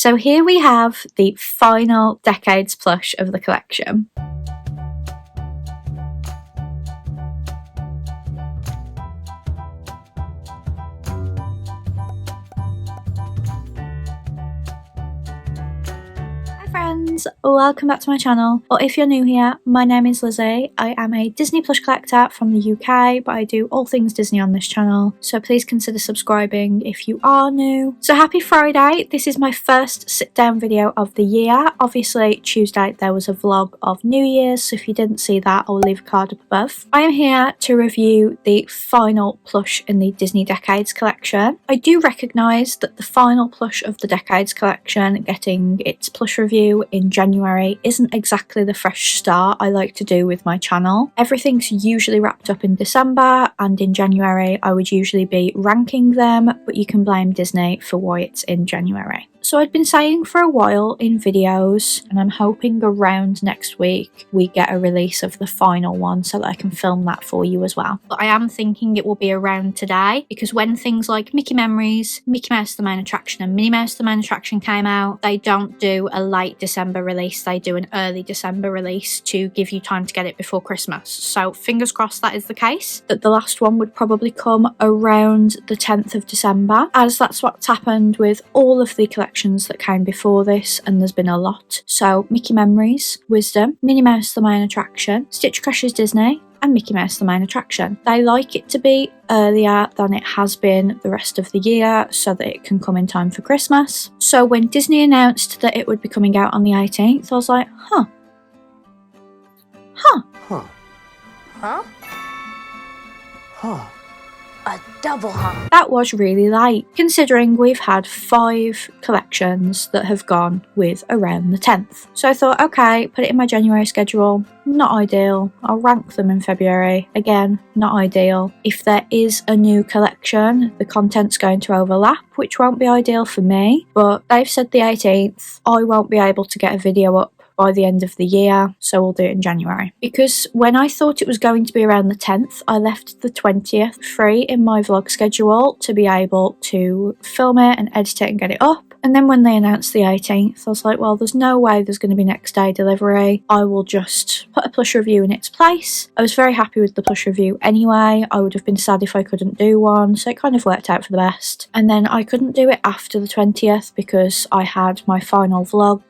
So here we have the final Decades plush of the collection. Friends, welcome back to my channel, or if you're new here, my name is Lize. I am a Disney plush collector from the UK, but I do all things Disney on this channel, so please consider subscribing if you are new. So happy Friday, this is my first sit down video of the year. Obviously Tuesday there was a vlog of New Year's, so if you didn't see that I'll leave a card up above. I am here to review the final plush in the Disney Decades collection. I do recognise that the final plush of the Decades collection getting its plush review in January isn't exactly the fresh start I like to do with my channel. Everything's usually wrapped up in December, and in January I would usually be ranking them, but you can blame Disney for why it's in January. So I'd been saying for a while in videos, and I'm hoping around next week we get a release of the final one so that I can film that for you as well. But I am thinking it will be around today, because when things like Mickey Memories, Mickey Mouse the Main Attraction and Minnie Mouse the Main Attraction came out, they don't do a late December release, they do an early December release to give you time to get it before Christmas. So fingers crossed that is the case, that the last one would probably come around the 10th of December, as that's what's happened with all of the collections that came before this, and there's been a lot. So Mickey Memories, Wisdom, Minnie Mouse the Main Attraction, Stitch Crushes Disney, and Mickey Mouse the Main Attraction. They like it to be earlier than it has been the rest of the year so that it can come in time for Christmas. So when Disney announced that it would be coming out on the 18th, I was like, huh. A double huh. That was really late, considering we've had 5 collections that have gone with around the 10th. So I thought, okay, put it in my January schedule. Not ideal. I'll rank them in February. Again, not ideal. If there is a new collection, the content's going to overlap, which won't be ideal for me. But they've said the 18th. I won't be able to get a video up by the end of the year, so we'll do it in January. Because when I thought it was going to be around the 10th, I left the 20th free in my vlog schedule to be able to film it and edit it and get it up. And then when they announced the 18th, I was like, well, there's no way there's going to be next day delivery. I will just put a plush review in its place. I was very happy with the plush review anyway. I would have been sad if I couldn't do one, so it kind of worked out for the best. And then I couldn't do it after the 20th because I had my final vlog.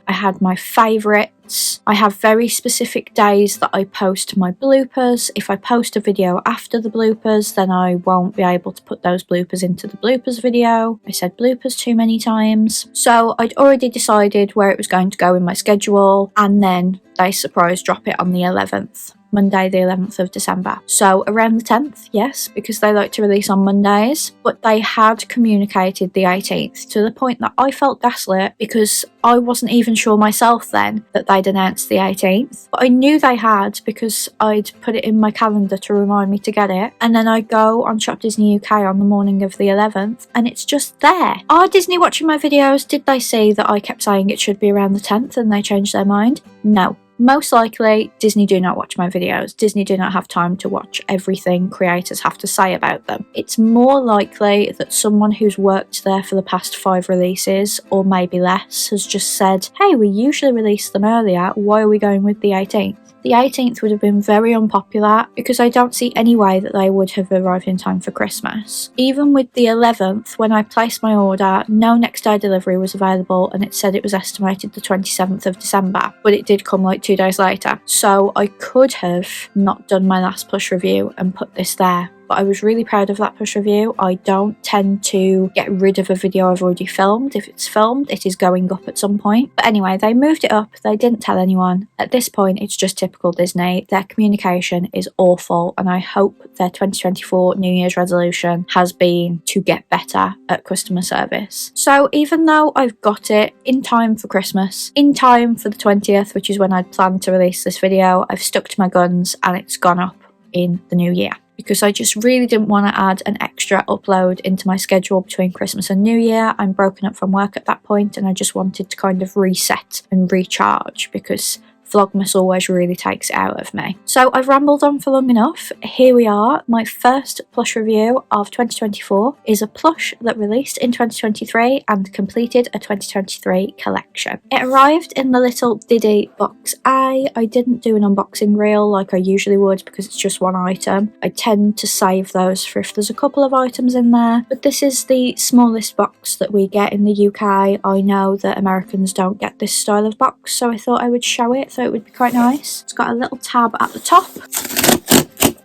I had my favourites. I have very specific days that I post my bloopers. If I post a video after the bloopers, then I won't be able to put those bloopers into the bloopers video. I said bloopers too many times. So I'd already decided where it was going to go in my schedule, and then they surprise drop it on the 11th. Monday the 11th of December. So around the 10th, yes, because they like to release on Mondays, but they had communicated the 18th to the point that I felt gaslit because I wasn't even sure myself then that they'd announced the 18th, but I knew they had because I'd put it in my calendar to remind me to get it, and then I go on Shop Disney UK on the morning of the 11th and it's just there. Are Disney watching my videos? Did they see that I kept saying it should be around the 10th and they changed their mind? No. Most likely, Disney do not watch my videos. Disney do not have time to watch everything creators have to say about them. It's more likely that someone who's worked there for the past 5 releases, or maybe less, has just said, hey, we usually release them earlier, why are we going with the 18th? The 18th would have been very unpopular because I don't see any way that they would have arrived in time for Christmas. Even with the 11th, when I placed my order, no next day delivery was available and it said it was estimated the 27th of December, but it did come like 2 days later. So I could have not done my last plush review and put this there. But I was really proud of that push review. I don't tend to get rid of a video I've already filmed. If it's filmed, it is going up at some point. But anyway, they moved it up. They didn't tell anyone. At this point, it's just typical Disney. Their communication is awful, and I hope their 2024 New Year's resolution has been to get better at customer service. So even though I've got it in time for Christmas, in time for the 20th, which is when I'd planned to release this video, I've stuck to my guns and it's gone up in the new year, because I just really didn't want to add an extra upload into my schedule between Christmas and New Year. I'm broken up from work at that point and I just wanted to kind of reset and recharge, because Vlogmas always really takes it out of me. So I've rambled on for long enough. Here we are. My first plush review of 2024 is a plush that released in 2023 and completed a 2023 collection. It arrived in the little Diddy box A. I didn't do an unboxing reel like I usually would because it's just one item. I tend to save those for if there's a couple of items in there, but this is the smallest box that we get in the UK. I know that Americans don't get this style of box, so I thought I would show it, so it would be quite nice. It's got a little tab at the top,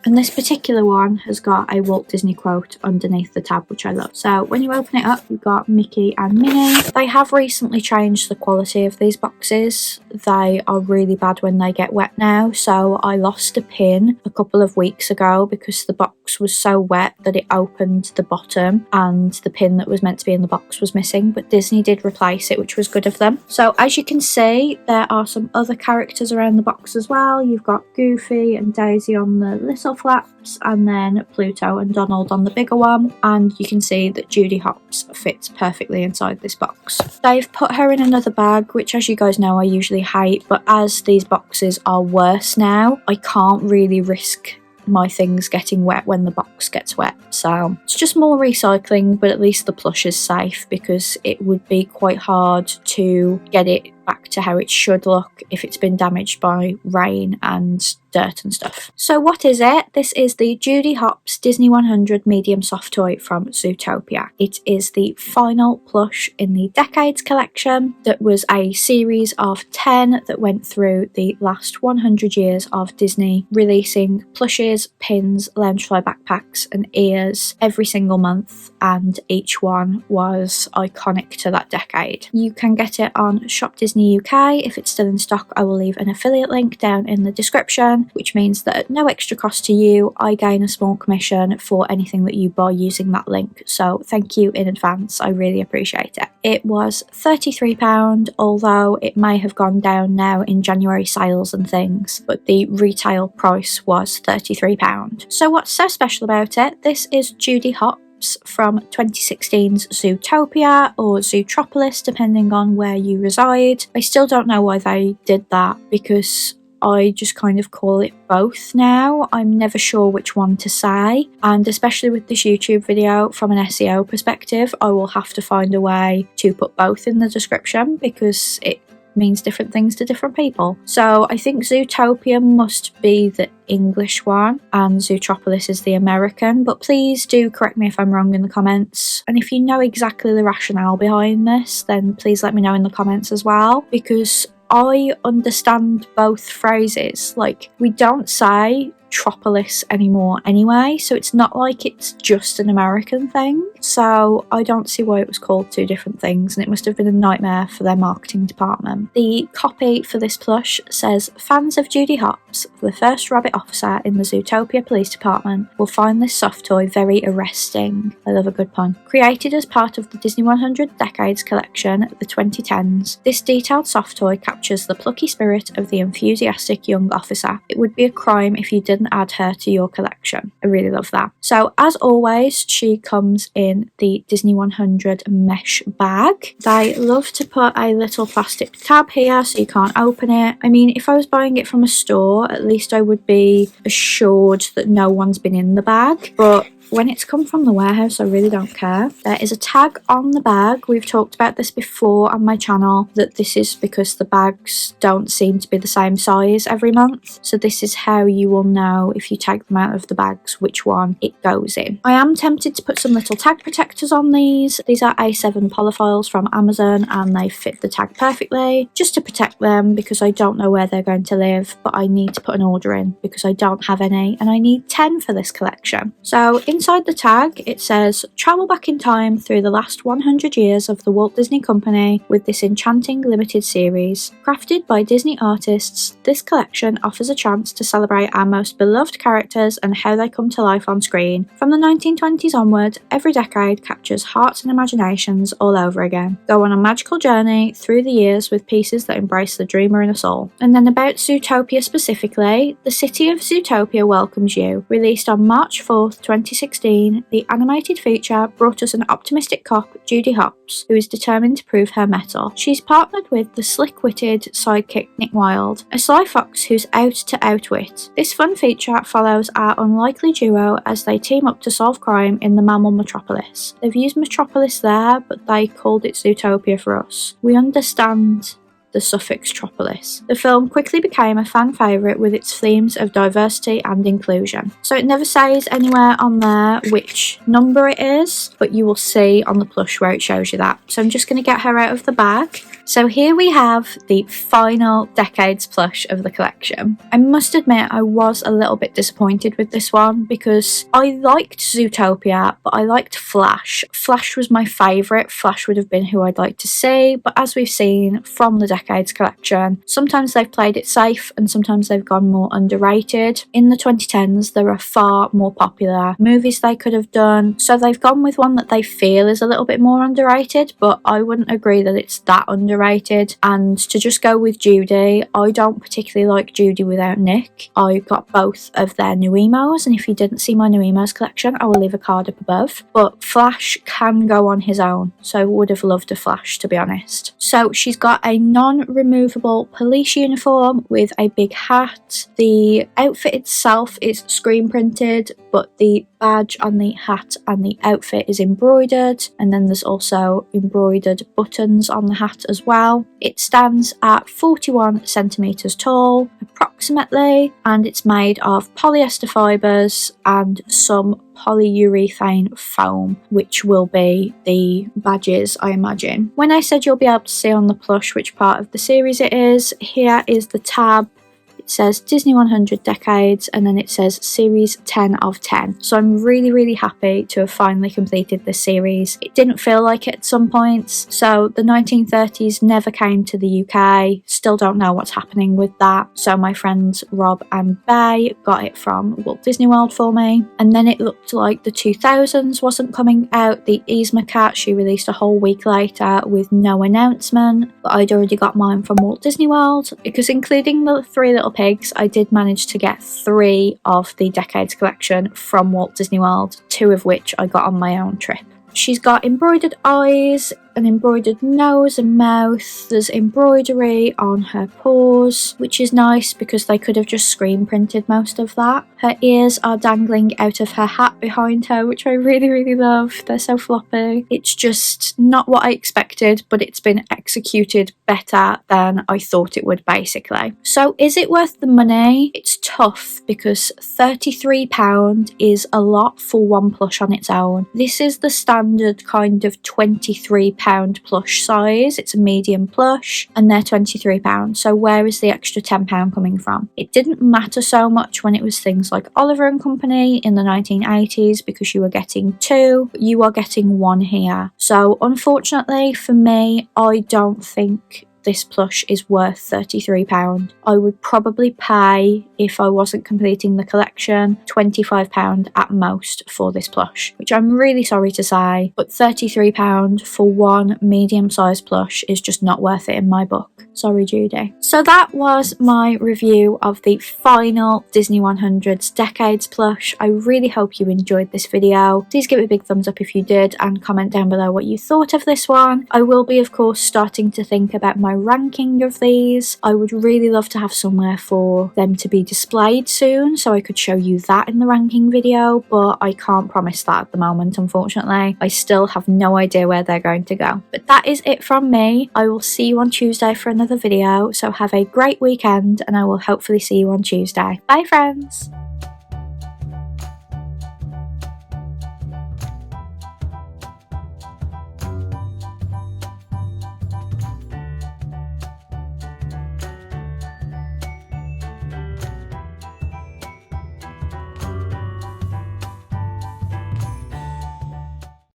and this particular one has got a Walt Disney quote underneath the tab, which I love. So when you open it up, you've got Mickey and Minnie. They have recently changed the quality of these boxes. They are really bad when they get wet now. So I lost a pin a couple of weeks ago because the box was so wet that it opened the bottom and the pin that was meant to be in the box was missing. But Disney did replace it, which was good of them. So as you can see, there are some other characters around the box as well. You've got Goofy and Daisy on the little flaps, and then Pluto and Donald on the bigger one, and you can see that Judy Hopps fits perfectly inside this box. They've put her in another bag, which as you guys know I usually hate, but as these boxes are worse now, I can't really risk my things getting wet when the box gets wet. So it's just more recycling, but at least the plush is safe because it would be quite hard to get it back to how it should look if it's been damaged by rain and dirt and stuff. So what is it? This is the Judy Hopps Disney 100 medium soft toy from Zootopia. It is the final plush in the Decades collection that was a series of 10 that went through the last 100 years of Disney, releasing plushes, pins, Loungefly backpacks and ears every single month, and each one was iconic to that decade. You can get it on Shop Disney UK. If it's still in stock, I will leave an affiliate link down in the description, which means that at no extra cost to you, I gain a small commission for anything that you buy using that link. So thank you in advance, I really appreciate it. It was £33, although it may have gone down now in January sales and things, but the retail price was £33. So what's so special about it? This is Judy Hopps from 2016's Zootopia, or Zootropolis depending on where you reside. I still don't know why they did that because I just kind of call it both now. I'm never sure which one to say, and especially with this YouTube video, from an SEO perspective, I will have to find a way to put both in the description because it means different things to different people. So I think Zootopia must be the English one and Zootropolis is the American, but please do correct me if I'm wrong in the comments, and if you know exactly the rationale behind this, then please let me know in the comments as well, because I understand both phrases. Like, we don't say Tropolis anymore anyway, so it's not like it's just an American thing. So I don't see why it was called two different things, and it must have been a nightmare for their marketing department. The copy for this plush says, "Fans of Judy Hopps, the first rabbit officer in the Zootopia Police Department, will find this soft toy very arresting." I love a good pun. Created as part of the Disney 100 Decades collection, the 2010s, this detailed soft toy captures the plucky spirit of the enthusiastic young officer. It would be a crime if you didn't add her to your collection. I really love that. So as always, she comes in the Disney 100 mesh bag. They love to put a little plastic tab here so you can't open it. I mean, if I was buying it from a store, at least I would be assured that no one's been in the bag, but when it's come from the warehouse, I really don't care. There is a tag on the bag. We've talked about this before on my channel, that this is because the bags don't seem to be the same size every month. So this is how you will know if you take them out of the bags which one it goes in. I am tempted to put some little tag protectors on these. These are A7 polyfiles from Amazon and they fit the tag perfectly, just to protect them because I don't know where they're going to live, but I need to put an order in because I don't have any and I need 10 for this collection. So inside the tag, it says, "Travel back in time through the last 100 years of the Walt Disney Company with this enchanting limited series. Crafted by Disney artists, this collection offers a chance to celebrate our most beloved characters and how they come to life on screen. From the 1920s onward, every decade captures hearts and imaginations all over again. Go on a magical journey through the years with pieces that embrace the dreamer in us all." And then about Zootopia specifically, the city of Zootopia welcomes you. Released on March 4th, 2016, 2016, the animated feature brought us an optimistic cop, Judy Hopps, who is determined to prove her mettle. She's partnered with the slick-witted sidekick Nick Wilde, a sly fox who's out to outwit. This fun feature follows our unlikely duo as they team up to solve crime in the mammal metropolis. They've used Metropolis there, but they called it Zootopia for us. We understand the suffix tropolis. The film quickly became a fan favourite with its themes of diversity and inclusion. So it never says anywhere on there which number it is, but you will see on the plush where it shows you that. So I'm just going to get her out of the bag. So here we have the final Decades plush of the collection. I must admit I was a little bit disappointed with this one because I liked Zootopia, but I liked Flash. Flash was my favourite. Flash would have been who I'd like to see, but as we've seen from the Decades collection, sometimes they've played it safe and sometimes they've gone more underrated. In the 2010s there are far more popular movies they could have done, so they've gone with one that they feel is a little bit more underrated, but I wouldn't agree that it's that underrated. And to just go with Judy, I don't particularly like Judy without Nick. I got both of their new emos, and if you didn't see my new emos collection, I will leave a card up above. But Flash can go on his own, so I would have loved a Flash, to be honest. So she's got a non-removable police uniform with a big hat. The outfit itself is screen printed, but the badge on the hat and the outfit is embroidered, and then there's also embroidered buttons on the hat as well. It stands at 41 centimeters tall approximately, and it's made of polyester fibers and some polyurethane foam, which will be the badges, I imagine. When I said you'll be able to see on the plush which part of the series it is, here is the tab. It says Disney 100 Decades, and then it says Series 10 of 10. So I'm really happy to have finally completed this series. It didn't feel like it at some points. So the 1930s never came to the UK. Still don't know what's happening with that. So my friends Rob and Bay got it from Walt Disney World for me. And then it looked like the 2000s wasn't coming out. The Yzma Cat, she released a whole week later with no announcement. But I'd already got mine from Walt Disney World, because including the Three Little Pigs, I did manage to get 3 of the Decades collection from Walt Disney World, 2 of which I got on my own trip. She's got embroidered eyes, an embroidered nose and mouth. There's embroidery on her paws, which is nice because they could have just screen printed most of that. Her ears are dangling out of her hat behind her, which I really love. They're so floppy. It's just not what I expected, but it's been executed better than I thought it would, basically. So is it worth the money? It's tough because £33 is a lot for one plush on its own. This is the standard kind of £23 plush size. It's a medium plush and they're £23. So where is the extra £10 coming from? It didn't matter so much when it was things like Oliver and Company in the 1980s because you were getting 2, you are getting 1 here. So unfortunately for me, I don't think this plush is worth £33. I would probably pay, if I wasn't completing the collection, £25 at most for this plush, which I'm really sorry to say, but £33 for one medium-sized plush is just not worth it in my book. Sorry, Judy. So that was my review of the final Disney 100's Decades plush. I really hope you enjoyed this video. Please give it a big thumbs up if you did, and comment down below what you thought of this one. I will be, of course, starting to think about my ranking of these. I would really love to have somewhere for them to be displayed soon, so I could show you that in the ranking video, but I can't promise that at the moment, unfortunately. I still have no idea where they're going to go. But that is it from me. I will see you on Tuesday for another video, so have a great weekend and I will hopefully see you on Tuesday. Bye friends!